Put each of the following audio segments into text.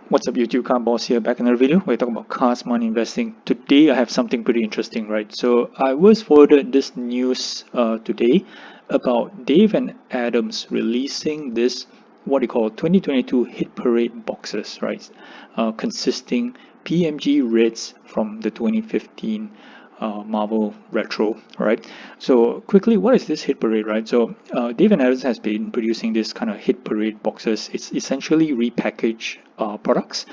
What's up YouTube, Car Boss here, back in another video where I talk about cars, money, investing. Today I have something pretty interesting, right? So I was forwarded this news today about Dave and Adams releasing this, what they call 2022 Hit Parade boxes, right? Consisting PMG Reds from the 2015 Marvel Retro, right? So quickly, what is this Hit Parade, right? So Dave and Adams has been producing this kind of Hit Parade boxes. It's essentially repackaged products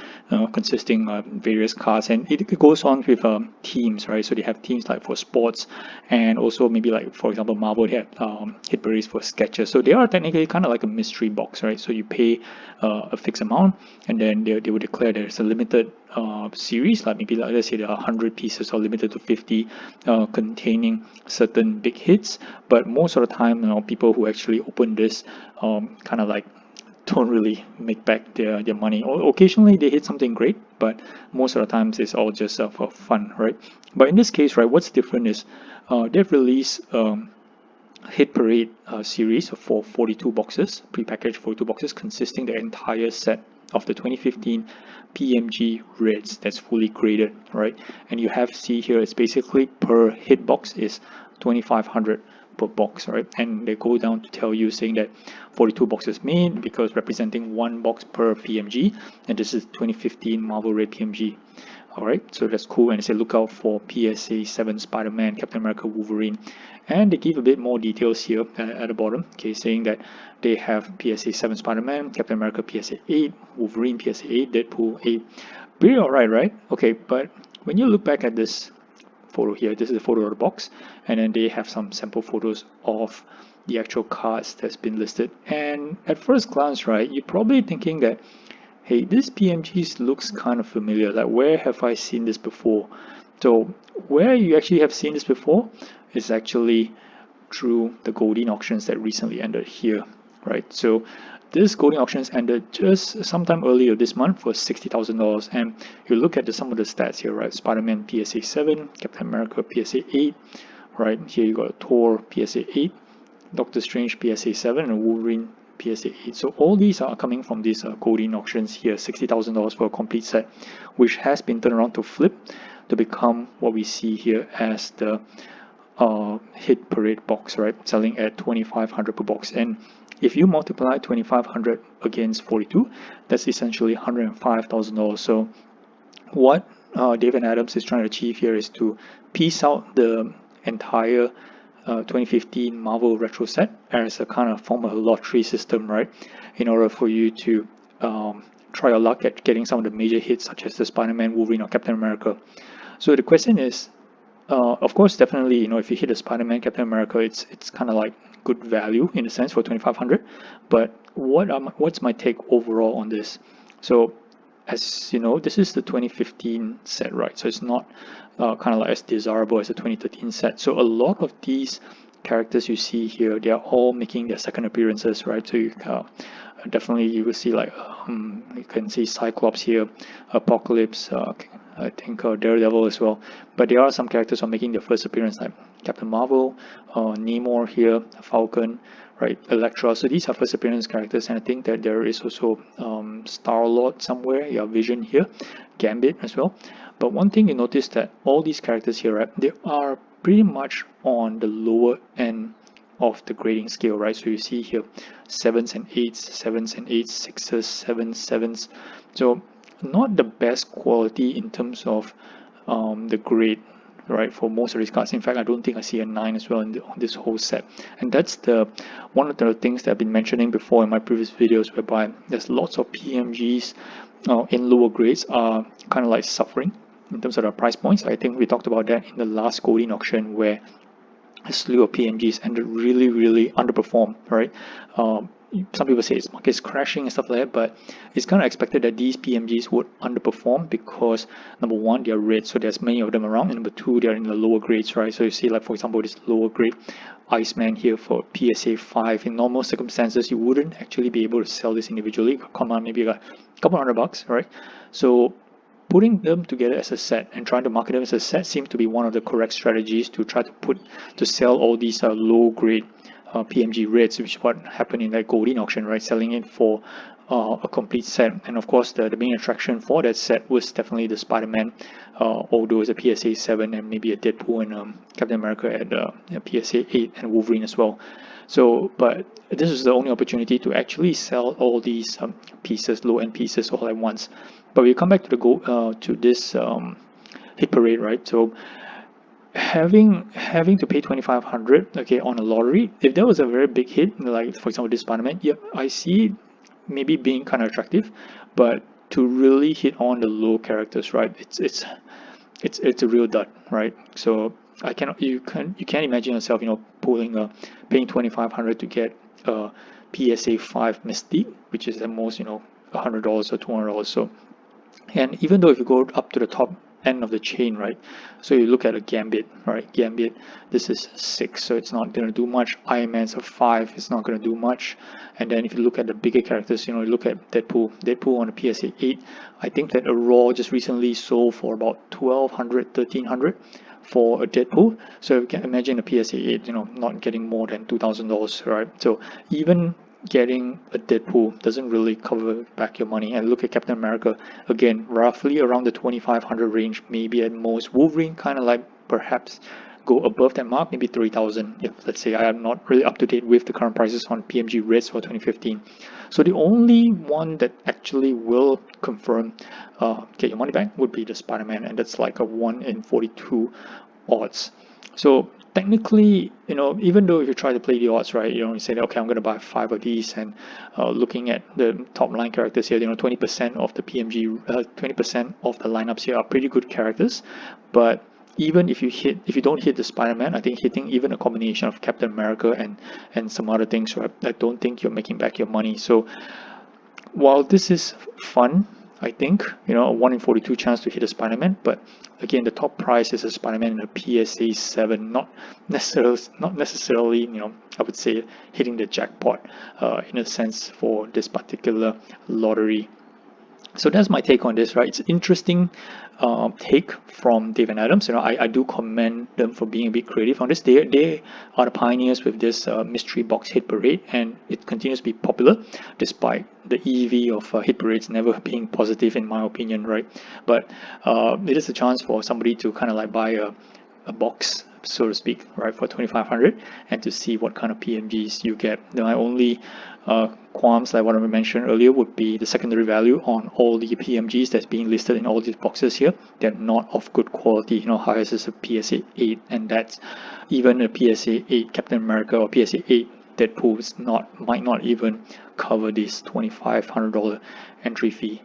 consisting of various cars, and it goes on with teams, right? So they have teams like for sports, and also maybe like, for example, Marvel, they have Hit Parades for sketches. So they are technically kind of like a mystery box, right? So you pay a fixed amount, and then they will declare there's a limited series, like maybe like, let's say there are 100 pieces or limited to 50 containing certain big hits. But most of the time, people who actually open this kind of like don't really make back their money. Or occasionally they hit something great, but most of the times it's all just for fun, right? But in this case, right, what's different is they've released Hit Parade series for 42 boxes, prepackaged 42 boxes consisting the entire set of the 2015 PMG Reds that's fully graded, right? And you have see here it's basically per hit box is 2,500 per box, right? And they go down to tell you saying that 42 boxes made because representing one box per PMG, and this is 2015 Marvel Red PMG. Alright, so that's cool. And they say look out for PSA 7 Spider-Man, Captain America, Wolverine, and they give a bit more details here at the bottom, okay, saying that they have PSA 7 Spider-Man, Captain America PSA 8, Wolverine PSA 8, Deadpool 8. Pretty alright, right? Okay, but when you look back at this photo here, this is a photo of the box, and then they have some sample photos of the actual cards that's been listed. And at first glance, right, you're probably thinking that, hey, this PMG looks kind of familiar, like where have I seen this before? So where you actually have seen this before is actually through the Goldin auctions that recently ended here, right? So this Goldin auctions ended just sometime earlier this month for $60,000, and you look at some of the stats here, right? Spider-Man PSA 7, Captain America PSA 8, right? Here you got Thor PSA 8, Doctor Strange PSA 7, and Wolverine PSA 8. So all these are coming from these Goldin auctions here, $60,000 for a complete set, which has been turned around to flip to become what we see here as the Hit Parade box, right? Selling at 2,500 per box. And if you multiply 2,500 against 42, that's essentially $105,000. So what David Adams is trying to achieve here is to piece out the entire 2015 Marvel Retro set as a kind of form of a lottery system, right? In order for you to try your luck at getting some of the major hits such as the Spider-Man, Wolverine, or Captain America. So the question is, of course, definitely, if you hit a Spider-Man, Captain America, it's kind of like good value in a sense for 2,500. But what's my take overall on this? So as you know, this is the 2015 set, right? So it's not kind of like as desirable as the 2013 set. So a lot of these characters you see here, they are all making their second appearances, right? So you definitely you will see like you can see Cyclops here, Apocalypse, I think Daredevil as well. But there are some characters who are making their first appearance, like Captain Marvel, Namor here, Falcon, right, Elektra. So these are first appearance characters, and I think that there is also Star-Lord somewhere, yeah, Vision here, Gambit as well. But one thing you notice that all these characters here, right, they are pretty much on the lower end of the grading scale, right? So you see here 7s and 8s, 7s and 8s, 6s, 7s, 7s. So not the best quality in terms of the grade, right, for most of these cards. In fact, I don't think I see a 9 as well on this whole set. And that's one of the things that I've been mentioning before in my previous videos, whereby there's lots of PMGs in lower grades are kind of like suffering in terms of their price points. I think we talked about that in the last Goldin auction, where a slew of PMGs ended really underperformed, right? Some people say it's market's crashing and stuff like that, but it's kind of expected that these PMGs would underperform because number one, they're red, so there's many of them around, and number two, they're in the lower grades, right? So you see, like for example, this lower grade Iceman here for PSA 5. In normal circumstances, you wouldn't actually be able to sell this individually. Come on, maybe a couple $100, right? So putting them together as a set and trying to market them as a set seems to be one of the correct strategies to try to sell all these low grade PMG Reds, which is what happened in that Goldin auction, right? Selling it for a complete set. And of course, the main attraction for that set was definitely the Spider-Man, although it's a PSA 7 and maybe a Deadpool and Captain America at PSA 8 and Wolverine as well. So, but this is the only opportunity to actually sell all these pieces, low-end pieces, all at once. But we come back to the to this hit parade, right? So having to pay 2,500, okay, on a lottery, if there was a very big hit, like for example this Spider-Man, yep, I see maybe being kind of attractive, but to really hit on the low characters, right? It's a real dud, right? So I cannot you can't imagine yourself, paying 2,500 to get a PSA 5 Mystique, which is at most $100 or $200. So, and even though if you go up to the top end of the chain, right? So you look at a Gambit, right? Gambit, this is 6, so it's not going to do much. Iron Man's a 5, it's not going to do much. And then if you look at the bigger characters, you look at Deadpool on a PSA 8. I think that a Raw just recently sold for about 1,200, 1,300 for a Deadpool. So you can imagine a PSA 8, not getting more than $2,000, right? So even getting a Deadpool doesn't really cover back your money. And look at Captain America, again, roughly around the 2,500 range, maybe at most. Wolverine kind of like perhaps go above that mark, maybe 3,000. If let's say I am not really up to date with the current prices on PMG Reds for 2015. So the only one that actually will confirm get your money back would be the Spider-Man, and that's like a 1 in 42 odds. So technically, even though if you try to play the odds, right, you say, okay, I'm going to buy 5 of these, and looking at the top line characters here, 20% of the PMG, 20% of the lineups here are pretty good characters. But even if you don't hit the Spider-Man, I think hitting even a combination of Captain America and some other things, right, I don't think you're making back your money. So while this is fun, I think, a 1 in 42 chance to hit a Spider-Man, but again, the top price is a Spider-Man in a PSA 7, not necessarily, I would say hitting the jackpot in a sense for this particular lottery. So that's my take on this, right? It's an interesting take from Dave and Adams. I do commend them for being a bit creative on this. They are the pioneers with this mystery box hit parade, and it continues to be popular despite the EV of hit parades never being positive, in my opinion, right? But it is a chance for somebody to kind of like buy a box, so to speak, right, for 2,500, and to see what kind of PMGs you get. My only qualms, like what I mentioned earlier, would be the secondary value on all the PMGs that's being listed in all these boxes here. They're not of good quality. Highest is a PSA 8, and that's even a PSA 8 Captain America or PSA 8 Deadpool might not even cover this $2,500 entry fee.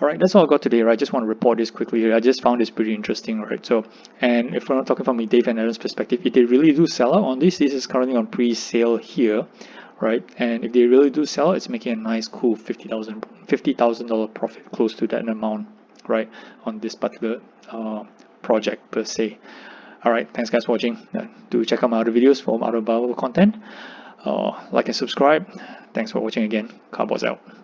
Alright, that's all I got today, right? I just want to report this quickly. I just found this pretty interesting, right? So, and if we're not talking from a Dave and Adam's perspective, if they really do sell out on this is currently on pre-sale here, right? And if they really do sell, it's making a nice, cool $50,000 profit, close to that amount, right, on this particular project per se. Alright, thanks guys for watching. Do check out my other videos for other valuable content. Like and subscribe. Thanks for watching again. Cardboard's out.